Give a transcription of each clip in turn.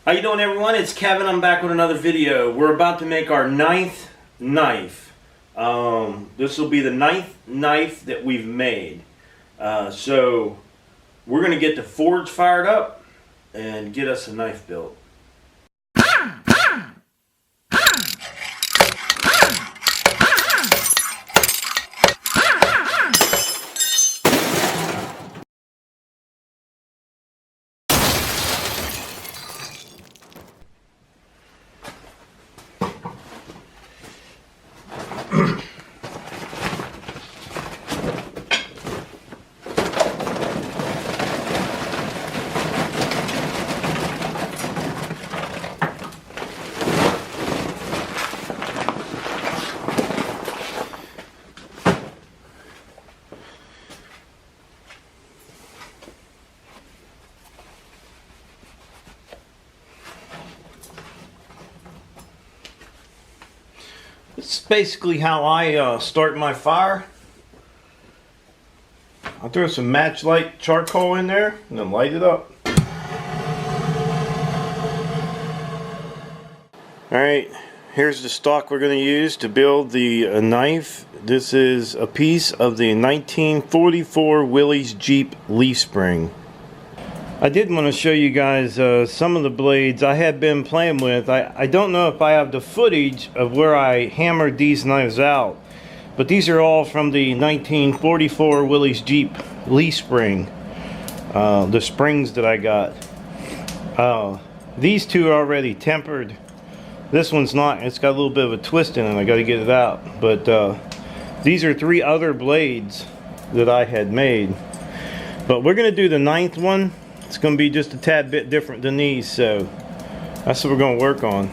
How you doing, everyone? It's Kevin. I'm back with another video. We're about to make our 9th knife. This will be the 9th knife that we've made. So we're going to get the forge fired up and get us a knife built. This is basically how I start my fire. I'll throw some matchlight charcoal in there and then light it up. Alright, here's the stock we're going to use to build the knife. This is a piece of the 1944 Willys Jeep leaf spring. I did want to show you guys some of the blades I have been playing with. I don't know if I have the footage of where I hammered these knives out, but these are all from the 1944 Willys Jeep leaf spring. The springs that I got. These two are already tempered. This one's not. It's got a little bit of a twist in it. I got to get it out. But these are 3 other blades that I had made. But we're going to do the 9th one. It's going to be just a tad bit different than these, so that's what we're going to work on.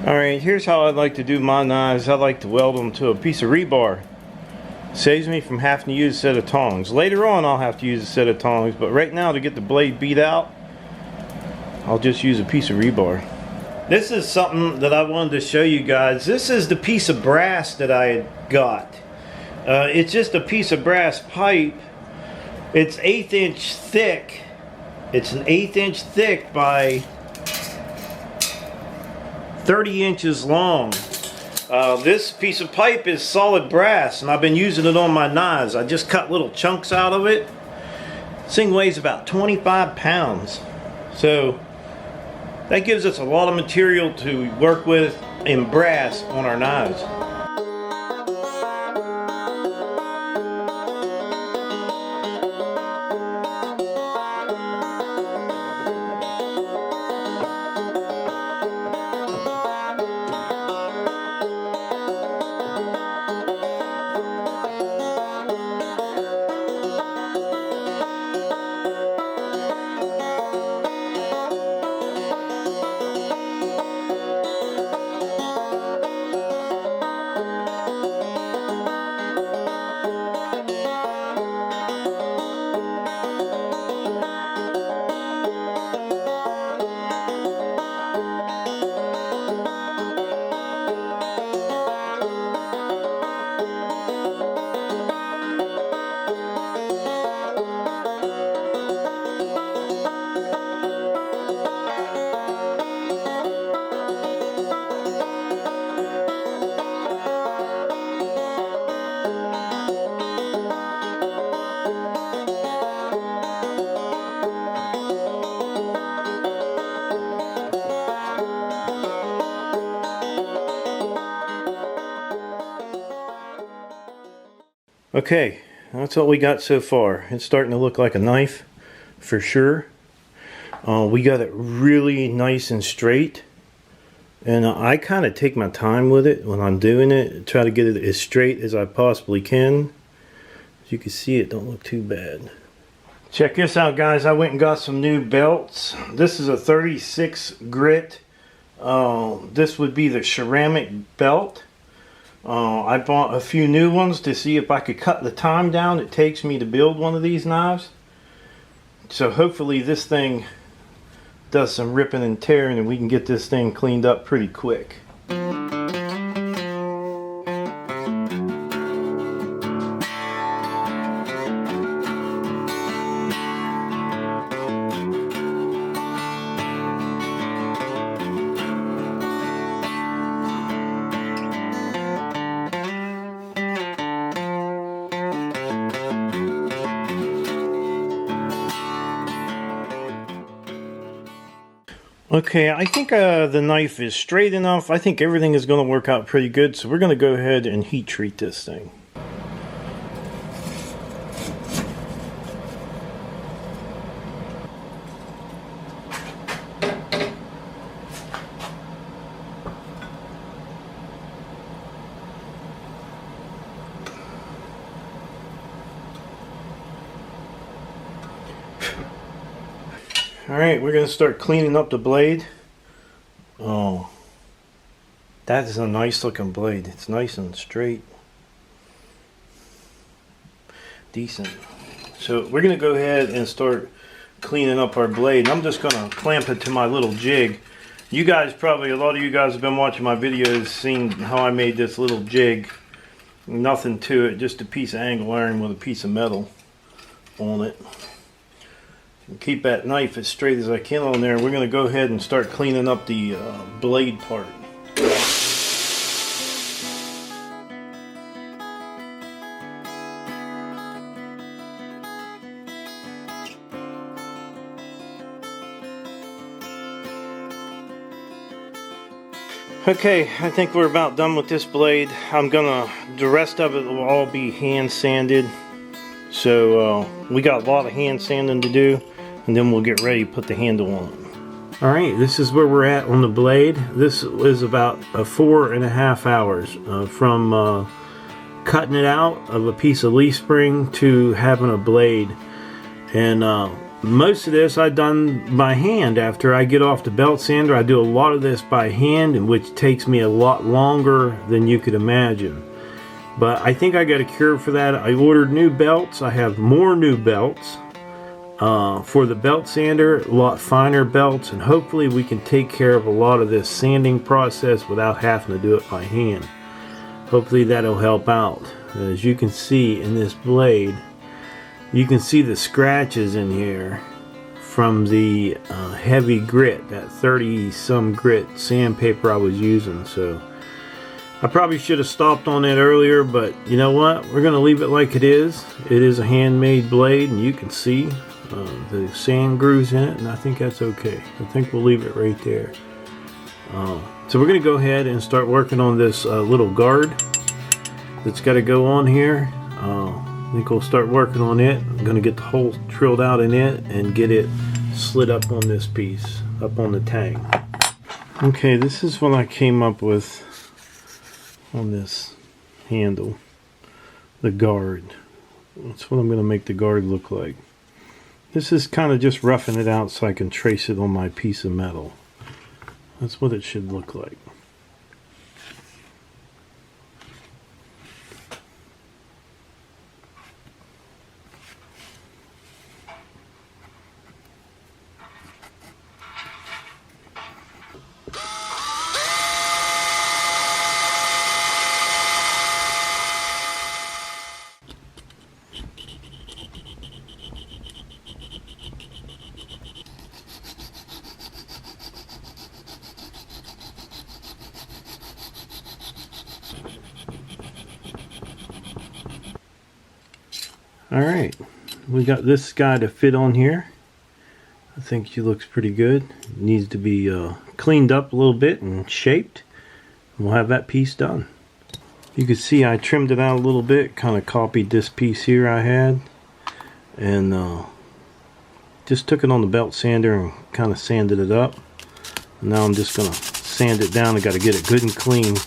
Alright, here's how I like to do my knives. I like to weld them to a piece of rebar. Saves me from having to use a set of tongs. Later on I'll have to use a set of tongs, but right now to get the blade beat out, I'll just use a piece of rebar. This is something that I wanted to show you guys. This is the piece of brass that I got. It's just a piece of brass pipe. It's 1/8 inch thick. It's an 1/8 inch thick by 30 inches long. This piece of pipe is solid brass, and I've been using it on my knives. I just cut little chunks out of it. This thing weighs about 25 pounds. So that gives us a lot of material to work with in brass on our knives. Okay, that's what we got so far. It's starting to look like a knife for sure. We got it really nice and straight, and I kind of take my time with it when I'm doing it, try to get it as straight as I possibly can. As you can see, it don't look too bad. Check this out, guys. I went and got some new belts. This is a 36 grit. This would be the ceramic belt. I bought a few new ones to see if I could cut the time down it takes me to build one of these knives. So hopefully this thing does some ripping and tearing and we can get this thing cleaned up pretty quick. Okay, I think the knife is straight enough. I think everything is going to work out pretty good, so we're going to go ahead and heat treat this thing. Alright, we're going to start cleaning up the blade. Oh, that is a nice looking blade. It's nice and straight. Decent. So we're going to go ahead and start cleaning up our blade. I'm just going to clamp it to my little jig. You guys probably, a lot of you guys have been watching my videos, seen how I made this little jig. Nothing to it, just a piece of angle iron with a piece of metal on it. Keep that knife as straight as I can on there. We're going to go ahead and start cleaning up the blade part. Okay, I think we're about done with this blade. The rest of it will all be hand sanded. So we got a lot of hand sanding to do, and then we'll get ready to put the handle on it. Alright, this is where we're at on the blade. This is about 4.5 hours from cutting it out of a piece of leaf spring to having a blade. And most of this I've done by hand. After I get off the belt sander, I do a lot of this by hand, which takes me a lot longer than you could imagine. But I think I got a cure for that. I ordered new belts. I have more new belts for the belt sander, a lot finer belts, and hopefully we can take care of a lot of this sanding process without having to do it by hand. Hopefully that'll help out. As you can see in this blade, you can see the scratches in here from the heavy grit, that 30-some grit sandpaper I was using. So I probably should have stopped on that earlier, but you know what? We're going to leave it like it is. It is a handmade blade, and you can see the sand grooves in it, and I think that's okay. I think we'll leave it right there. So we're going to go ahead and start working on this little guard that's got to go on here. I think we'll start working on it. I'm going to get the hole drilled out in it and get it slid up on this piece, up on the tang. Okay, this is what I came up with on this handle, the guard. That's what I'm going to make the guard look like. This is kind of just roughing it out so I can trace it on my piece of metal. That's what it should look like. Alright, we got this guy to fit on here. I think he looks pretty good. It needs to be cleaned up a little bit and shaped. We'll have that piece done. You can see I trimmed it out a little bit, kind of copied this piece here I had, and just took it on the belt sander and kind of sanded it up. Now I'm just going to sand it down. I got to get it good and clean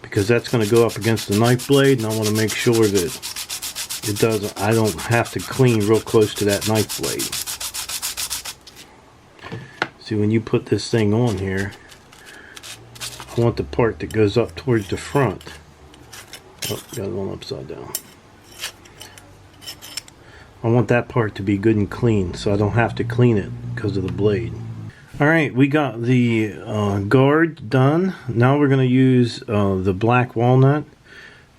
because that's going to go up against the knife blade, and I want to make sure that I don't have to clean real close to that knife blade. See, when you put this thing on here, I want the part that goes up towards the front. Oh, got it on upside down. I want that part to be good and clean so I don't have to clean it because of the blade. Alright, we got the guard done. Now we're going to use the black walnut.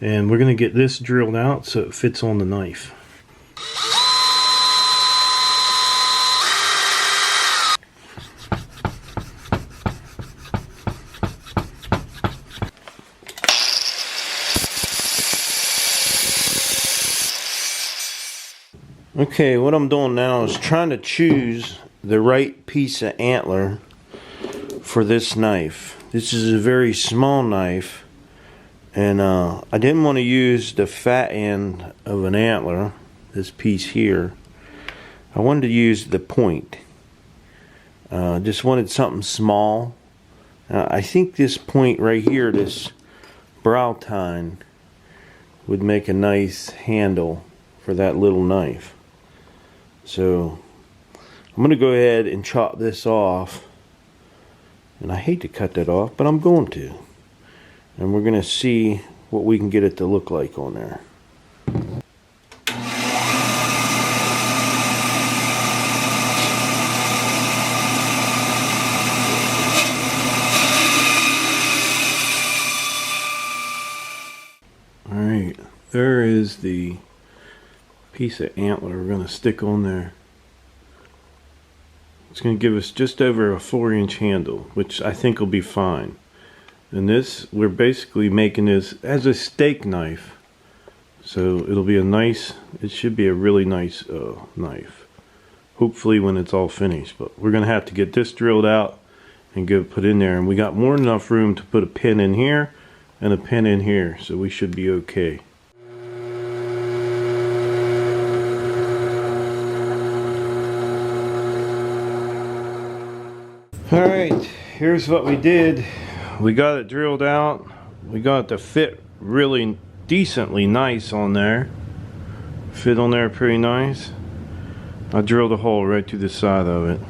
And we're going to get this drilled out so it fits on the knife. Okay, what I'm doing now is trying to choose the right piece of antler for this knife. This is a very small knife, and I didn't want to use the fat end of an antler, this piece here. I wanted to use the point. Just wanted something small. I think this point right here, this brow tine, would make a nice handle for that little knife. So I'm going to go ahead and chop this off. And I hate to cut that off, but I'm going to. And we're going to see what we can get it to look like on there. Alright, there is the piece of antler we're going to stick on there. It's going to give us just over a 4-inch handle, which I think will be fine. And this, we're basically making this as a steak knife. So it'll be a nice, it should be a really nice knife. Hopefully when it's all finished. But we're going to have to get this drilled out and get it put in there. And we got more than enough room to put a pin in here and a pin in here. So we should be okay. Alright, here's what we did. We got it drilled out. We got it to fit really decently nice on there. Fit on there pretty nice. I drilled a hole right through the side of it.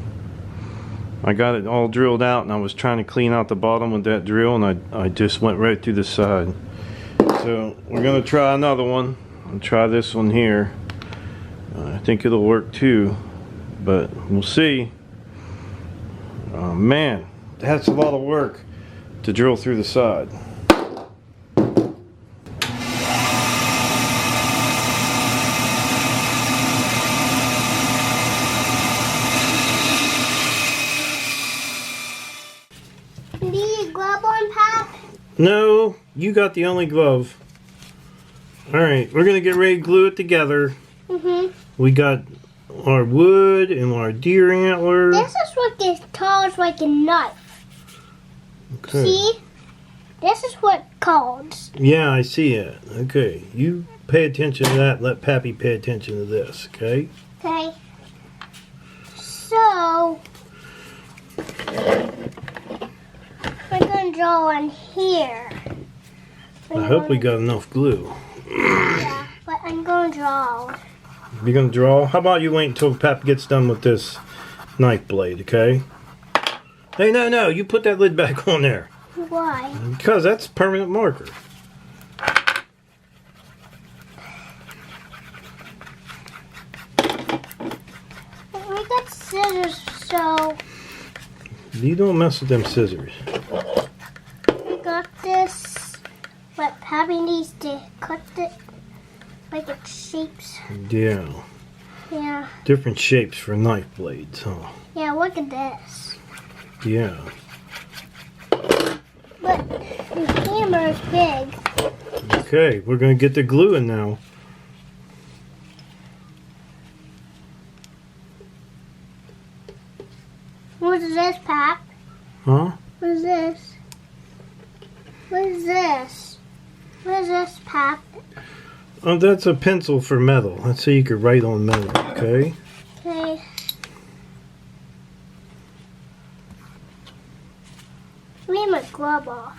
I got it all drilled out and I was trying to clean out the bottom with that drill, and I just went right through the side. So we're going to try another one. I'll try this one here. I think it'll work too, but we'll see. Oh man, that's a lot of work to drill through the side. Do you glove on, Pop? No, you got the only glove. Alright, we're going to get ready to glue it together. We got our wood and our deer antler. This is what gets called like a knife. Okay. See? This is what calls. Yeah, I see it. Okay, you pay attention to that. Let Pappy pay attention to this, okay? Okay. So, we're going to draw on here. I hope we got enough glue. Yeah, but I'm going to draw. You're going to draw? How about you wait until Pap gets done with this knife blade, okay? Hey, no, you put that lid back on there. Why? Because that's permanent marker. We got scissors, so You don't mess with them scissors. we got this. But Pappy needs to cut it like it shapes. Yeah. Yeah. Different shapes for knife blades, huh? Yeah, look at this. Yeah. But the hammer is big. Okay, we're going to get the glue in now. What is this, Pap? Huh? What is this? What is this? What is this, Pap? Oh, that's a pencil for metal. That's so you could write on metal, okay? Okay. Leave my glove off.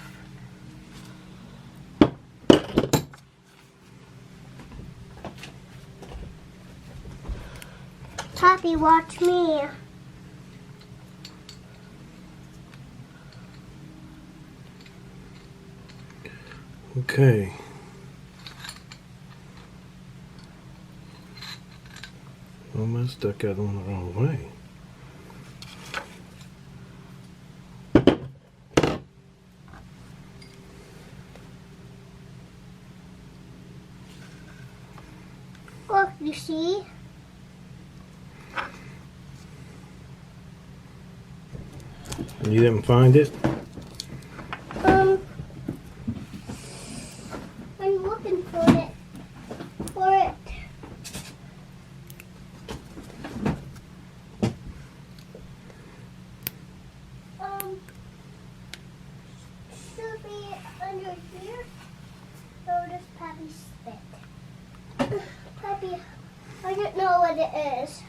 Pappy, watch me. Okay. Almost stuck out on the wrong way. Look, you see? You didn't find it? I'm looking for it. right here. Oh, this Pappy spit. Pappy, I don't know what it is.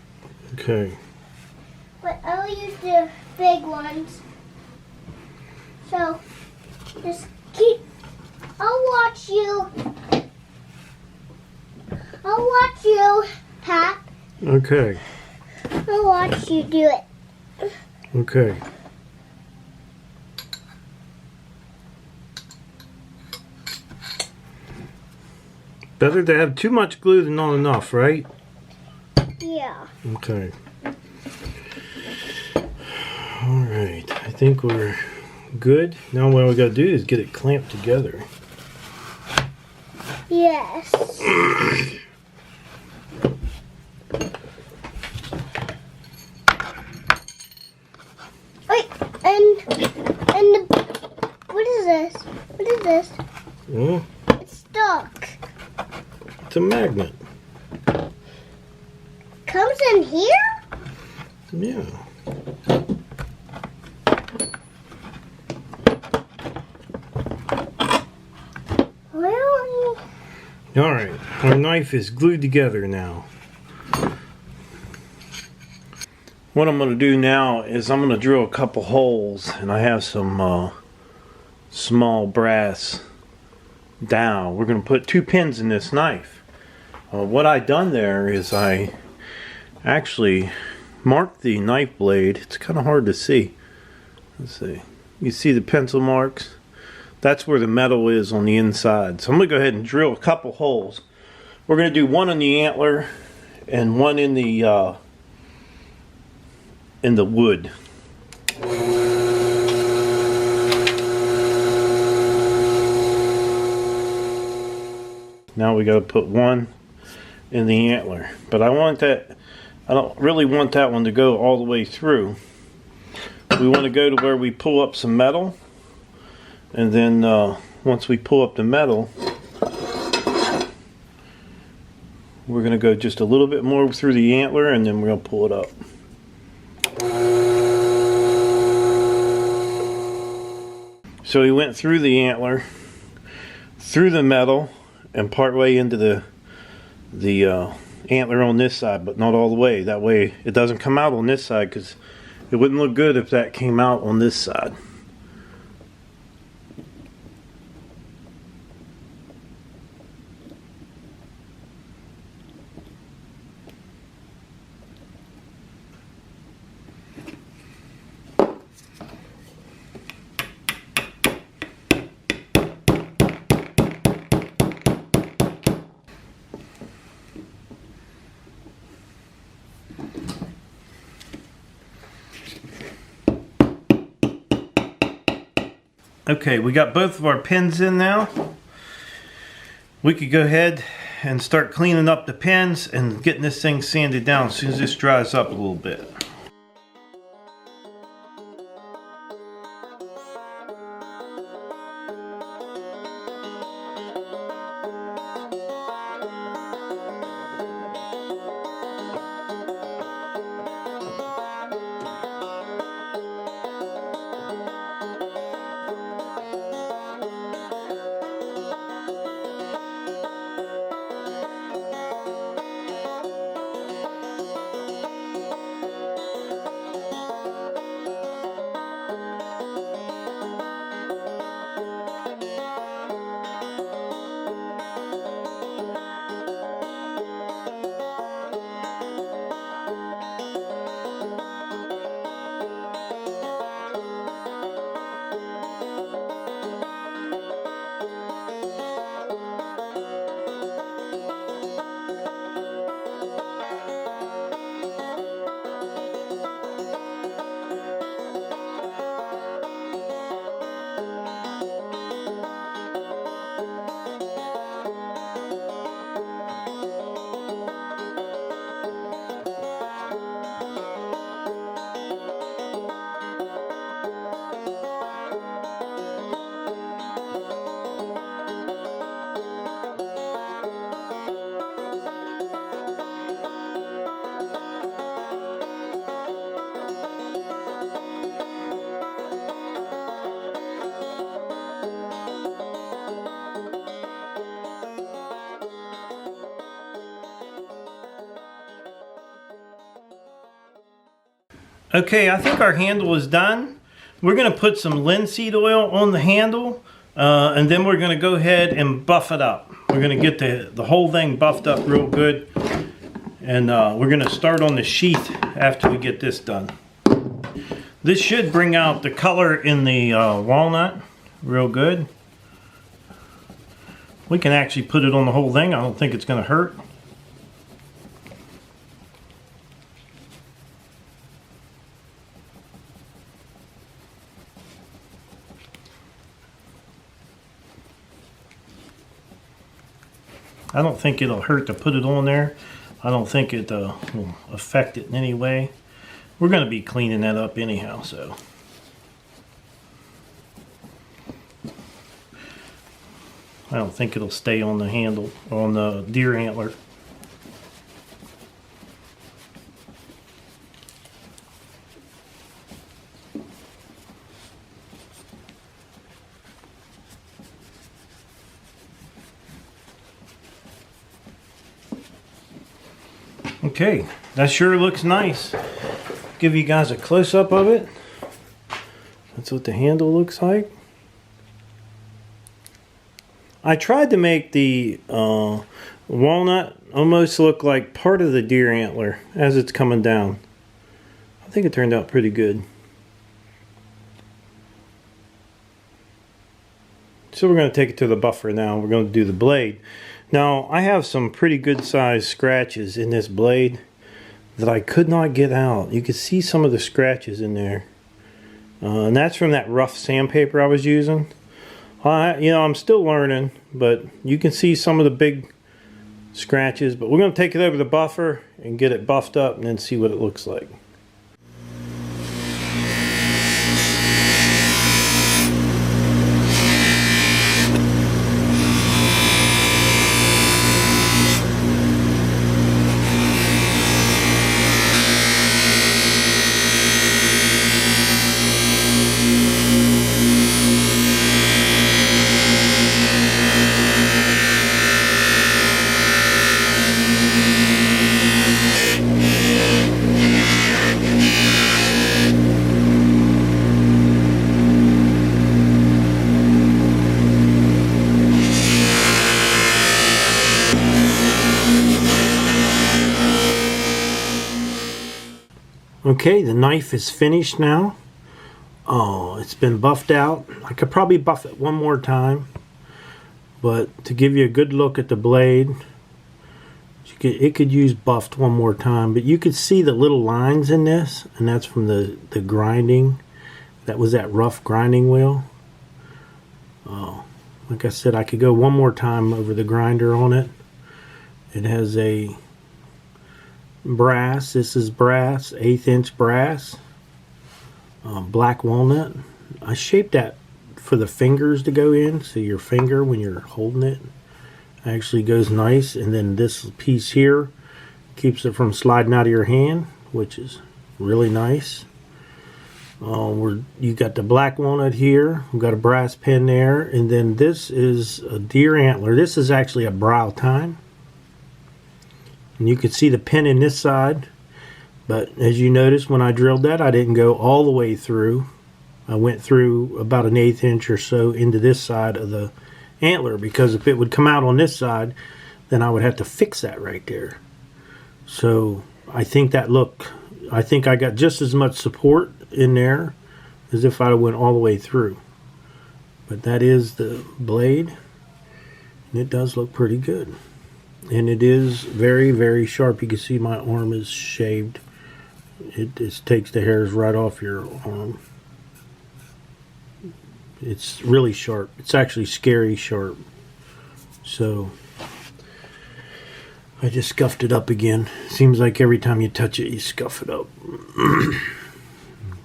Okay. But I'll use the big ones. So, just keep, I'll watch you. I'll watch you, Pap. Okay. I'll watch you do it. Okay. Better to have too much glue than not enough, right? Yeah. Okay. Alright, I think we're good. Now what we gotta do is get it clamped together. Yes. Wait, and what is this? What is this? Well, It's stuck. it's a magnet. Comes in here? Yeah. Well, Alright, our knife is glued together now. What I'm going to do now is I'm going to drill a couple holes, and I have some small brass dowel. We're going to put 2 pins in this knife. What I done there is I actually marked the knife blade. It's kind of hard to see. Let's see. You see the pencil marks? That's where the metal is on the inside. So I'm going to go ahead and drill a couple holes. We're going to do one on the antler and one in the wood. Now we got to put one in the antler, but I don't really want that one to go all the way through. We want to go to where we pull up some metal, and then once we pull up the metal, we're going to go just a little bit more through the antler, and then we're going to pull it up. So we went through the antler, through the metal, and partway into the antler on this side, but not all the way. That way it doesn't come out on this side, because it wouldn't look good if that came out on this side. Okay, we got both of our pins in now. We could go ahead and start cleaning up the pins and getting this thing sanded down as soon as this dries up a little bit. Okay, I think our handle is done. We're going to put some linseed oil on the handle, and then we're going to go ahead and buff it up. We're going to get the whole thing buffed up real good, and we're going to start on the sheath after we get this done. This should bring out the color in the walnut real good. We can actually put it on the whole thing. I don't think it's going to hurt. I don't think it'll hurt to put it on there. I don't think it will affect it in any way. We're going to be cleaning that up anyhow, so. I don't think it'll stay on the handle, on the deer antler. Okay, that sure looks nice. Give you guys a close-up of it. That's what the handle looks like. I tried to make the walnut almost look like part of the deer antler as it's coming down. I think it turned out pretty good. So we're going to take it to the buffer now. We're going to do the blade. Now, I have some pretty good sized scratches in this blade that I could not get out. You can see some of the scratches in there. And that's from that rough sandpaper I was using. You know, I'm still learning, but you can see some of the big scratches. But we're going to take it over the buffer and get it buffed up and then see what it looks like. Okay, the knife is finished now. Oh, it's been buffed out. I could probably buff it one more time, but to give you a good look at the blade, it could use buffed one more time. But you could see the little lines in this, and that's from the grinding. That was that rough grinding wheel. Oh, like I said, I could go one more time over the grinder on it. It has a brass. This is brass, 1/8 inch brass, black walnut. I shaped that for the fingers to go in, so your finger when you're holding it actually goes nice. And then this piece here keeps it from sliding out of your hand, which is really nice. You got the black walnut here. We've got a brass pin there, and then this is a deer antler. This is actually a brow tine. And you can see the pin in this side, but as you notice when I drilled that, I didn't go all the way through. I went through about 1/8 inch or so into this side of the antler, because if it would come out on this side, then I would have to fix that right there. So I think I got just as much support in there as if I went all the way through. But that is the blade, and it does look pretty good. And it is very, very sharp. You can see my arm is shaved. It just takes the hairs right off your arm. It's really sharp. It's actually scary sharp. So I just scuffed it up again. Seems like every time you touch it, you scuff it up.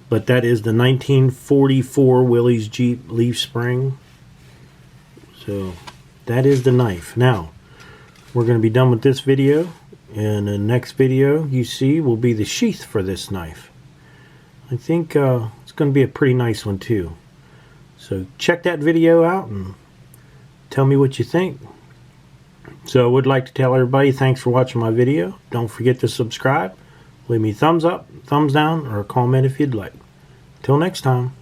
But that is the 1944 Willys Jeep leaf spring. So that is the knife. Now, we're going to be done with this video, and the next video you see will be the sheath for this knife. I think it's going to be a pretty nice one too. So check that video out and tell me what you think. So I would like to tell everybody thanks for watching my video. Don't forget to subscribe, Leave me thumbs up, thumbs down, or a comment if you'd like. Till next time.